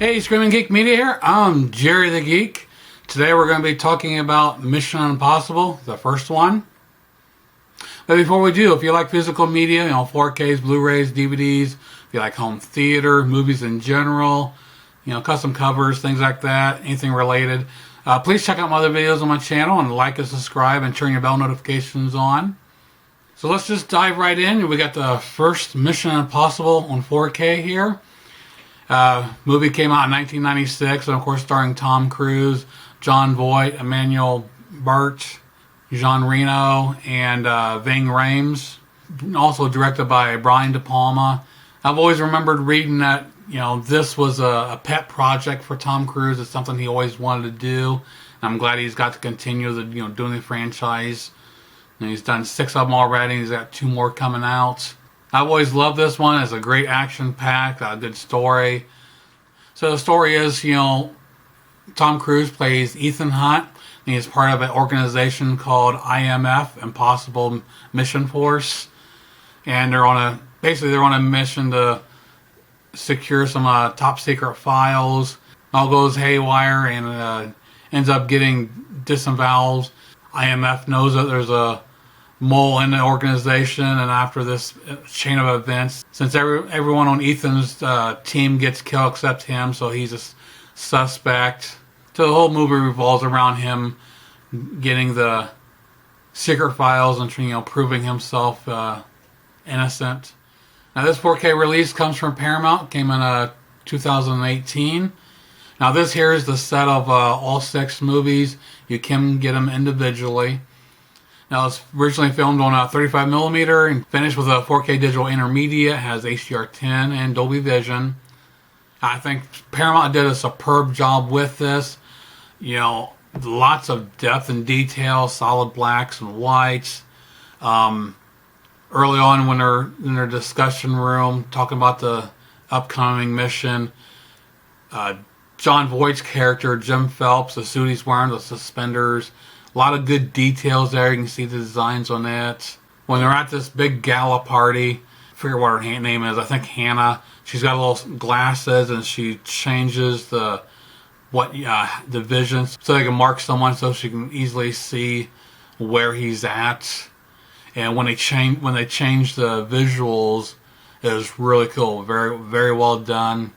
Hey, Screaming Geek Media here. I'm Jerry the Geek. Today we're going to be talking about Mission Impossible, the first one. But before we do, if you like physical media, 4Ks, Blu-rays, DVDs, if you like home theater, movies in general, custom covers, things like that, anything related, please check out my other videos on my channel and like and subscribe and turn your bell notifications on. So let's just dive right in. We got the first Mission Impossible on 4K here. Movie came out in 1996, and of course starring Tom Cruise, Jon Voight, Emmanuel Bart, Jean Reno, and Ving Rhames. Also directed by Brian De Palma. I've always remembered reading that this was a pet project for Tom Cruise. It's something he always wanted to do. I'm glad he's got to continue the doing the franchise. And he's done 6 of them already. He's got 2 more coming out. I've always loved this one. It's a great action pack, a good story. So the story is, Tom Cruise plays Ethan Hunt, and he's part of an organization called IMF, Impossible Mission Force, and they're on a mission to secure some top secret files. All goes haywire and ends up getting disemboweled. IMF knows that there's a mole in the organization, and after this chain of events, since everyone on Ethan's team gets killed except him, so he's a suspect. So the whole movie revolves around him getting the secret files and proving himself innocent. Now this 4K release comes from Paramount. Came in 2018. Now this here is the set of all 6 movies. You can get them individually. Now, it's originally filmed on a 35mm and finished with a 4K digital intermediate. It has HDR10 and Dolby Vision. I think Paramount did a superb job with this. Lots of depth and detail, solid blacks and whites. Early on when they're in their discussion room talking about the upcoming mission, Jon Voight's character, Jim Phelps, the suit he's wearing, the suspenders, a lot of good details there. You can see the designs on it. When they're at this big gala party, I forget what her name is. I think Hannah. She's got little glasses, and she changes the vision so they can mark someone so she can easily see where he's at. And when they change the visuals, it was really cool. Very, very well done.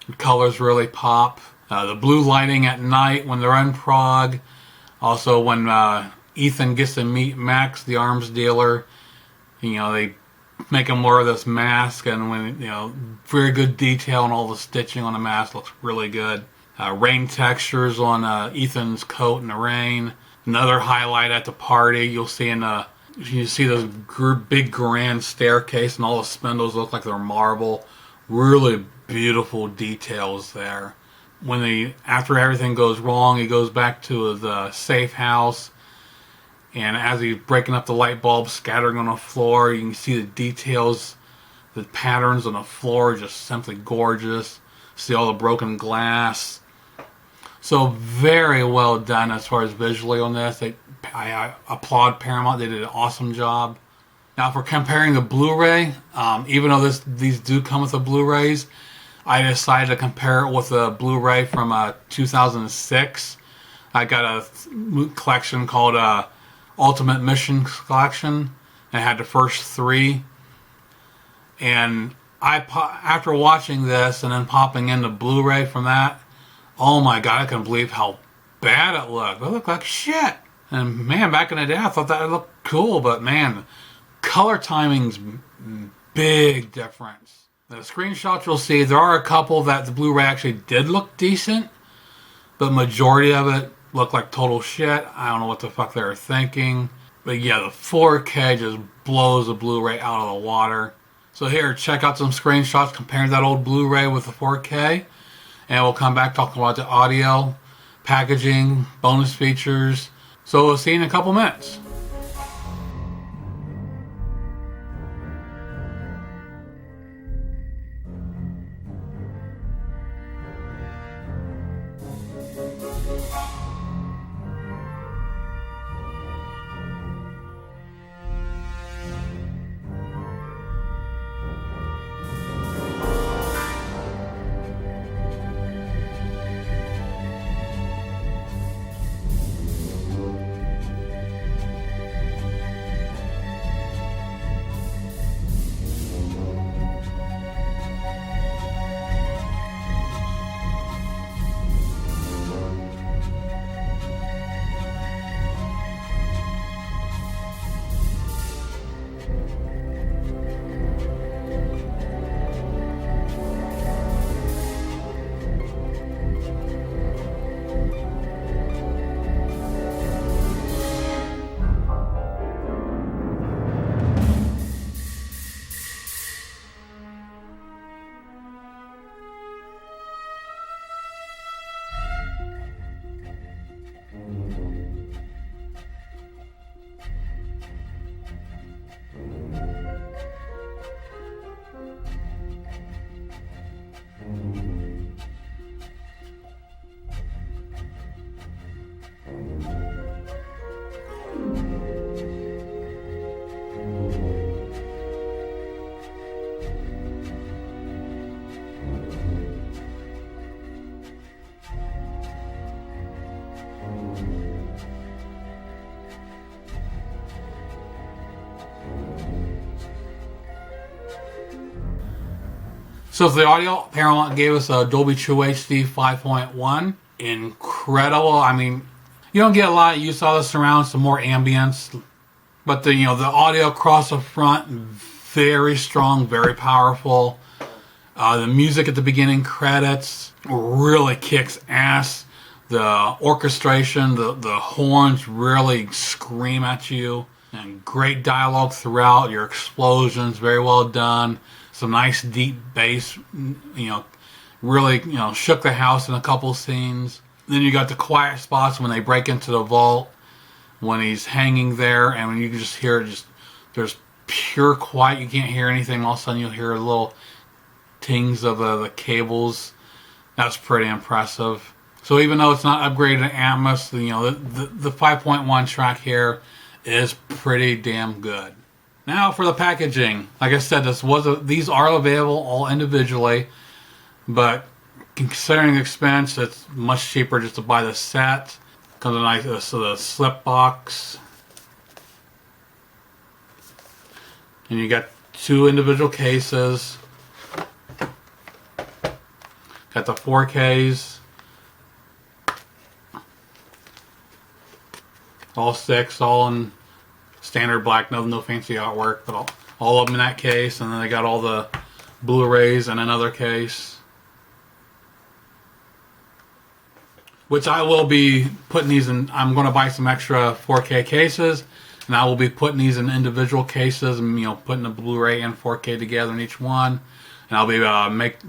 The colors really pop. The blue lighting at night when they're in Prague. Also, when Ethan gets to meet Max, the arms dealer, they make him wear this mask, and when very good detail and all the stitching on the mask looks really good. Rain textures on Ethan's coat in the rain. Another highlight at the party, you see this big grand staircase, and all the spindles look like they're marble. Really beautiful details there. After everything goes wrong, he goes back to the safe house, and as he's breaking up the light bulbs scattering on the floor, you can see the details, the patterns on the floor, just simply gorgeous. See all the broken glass. So very well done as far as visually on this. I applaud Paramount. They did an awesome job. Now for comparing the Blu-ray, even though these do come with the Blu-rays, I decided to compare it with a Blu-ray from 2006. I got a collection called Ultimate Mission Collection. It had the first 3. And after watching this and then popping in the Blu-ray from that, oh my god, I couldn't believe how bad it looked. It looked like shit. And man, back in the day, I thought that looked cool, but man, color timing's big difference. The screenshots you'll see, there are a couple that the Blu-ray actually did look decent, but majority of it looked like total shit. I don't know what the fuck they were thinking. But yeah, the 4K just blows the Blu-ray out of the water. So here, check out some screenshots comparing that old Blu-ray with the 4K. And we'll come back talking about the audio, packaging, bonus features. So we'll see you in a couple minutes. So for the audio, Paramount gave us a Dolby True HD 5.1. Incredible. I mean, you don't get a lot. You saw the surround, some more ambience, but the the audio across the front, very strong, very powerful. The music at the beginning credits really kicks ass. The orchestration, the horns really scream at you. And great dialogue throughout. Your explosions, very well done. Some nice deep bass, really, shook the house in a couple scenes. Then you got the quiet spots when they break into the vault, when he's hanging there, and when you can just hear there's pure quiet. You can't hear anything. All of a sudden you'll hear little tings of the cables. That's pretty impressive. So even though it's not upgraded to Atmos, the 5.1 track here is pretty damn good. Now for the packaging. Like I said, these are available all individually, but considering the expense, it's much cheaper just to buy the set. Comes with a nice the slip box, and you got 2 individual cases. Got the 4Ks. All 6, all in standard black, no fancy artwork, but all of them in that case. And then they got all the Blu-rays in another case, which I will be putting these in. I'm going to buy some extra 4K cases, and I will be putting these in individual cases, and putting the Blu-ray and 4K together in each one. And I'll be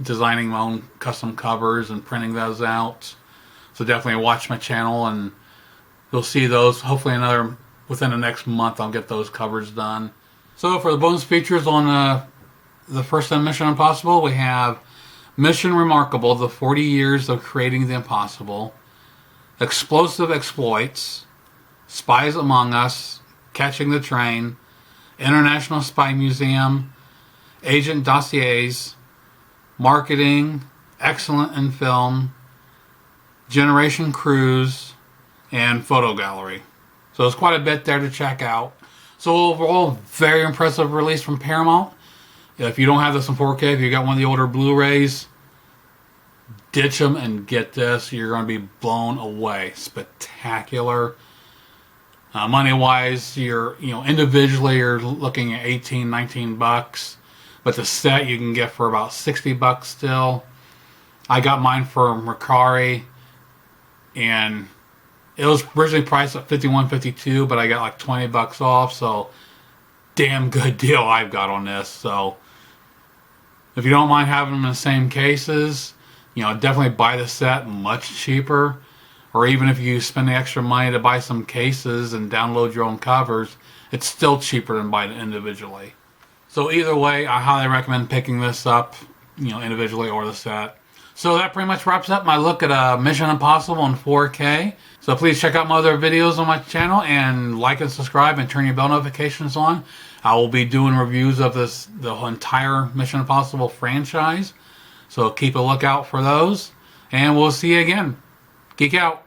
designing my own custom covers and printing those out. So definitely watch my channel, and you'll see those. Hopefully within the next month I'll get those covers done. So for the bonus features on the first time Mission Impossible, we have Mission Remarkable, the 40 years of creating the impossible, Explosive Exploits, Spies Among Us, Catching the Train, International Spy Museum, Agent Dossiers, Marketing, Excellent in Film, Generation Cruise, and Photo Gallery. So there's quite a bit there to check out. So overall, very impressive release from Paramount. If you don't have this in 4K, if you got one of the older Blu-rays, ditch them and get this. You're going to be blown away. Spectacular. Money-wise, individually you're looking at 18, 19 bucks. But the set you can get for about 60 bucks still. I got mine from Mercari, and it was originally priced at $51.52, but I got like 20 bucks off, so damn good deal I've got on this. So if you don't mind having them in the same cases, definitely buy the set much cheaper. Or even if you spend the extra money to buy some cases and download your own covers, it's still cheaper than buying it individually. So either way, I highly recommend picking this up, individually or the set. So that pretty much wraps up my look at Mission Impossible in 4K. So please check out my other videos on my channel, and like and subscribe and turn your bell notifications on. I will be doing reviews of the entire Mission Impossible franchise. So keep a lookout for those. And we'll see you again. Geek out.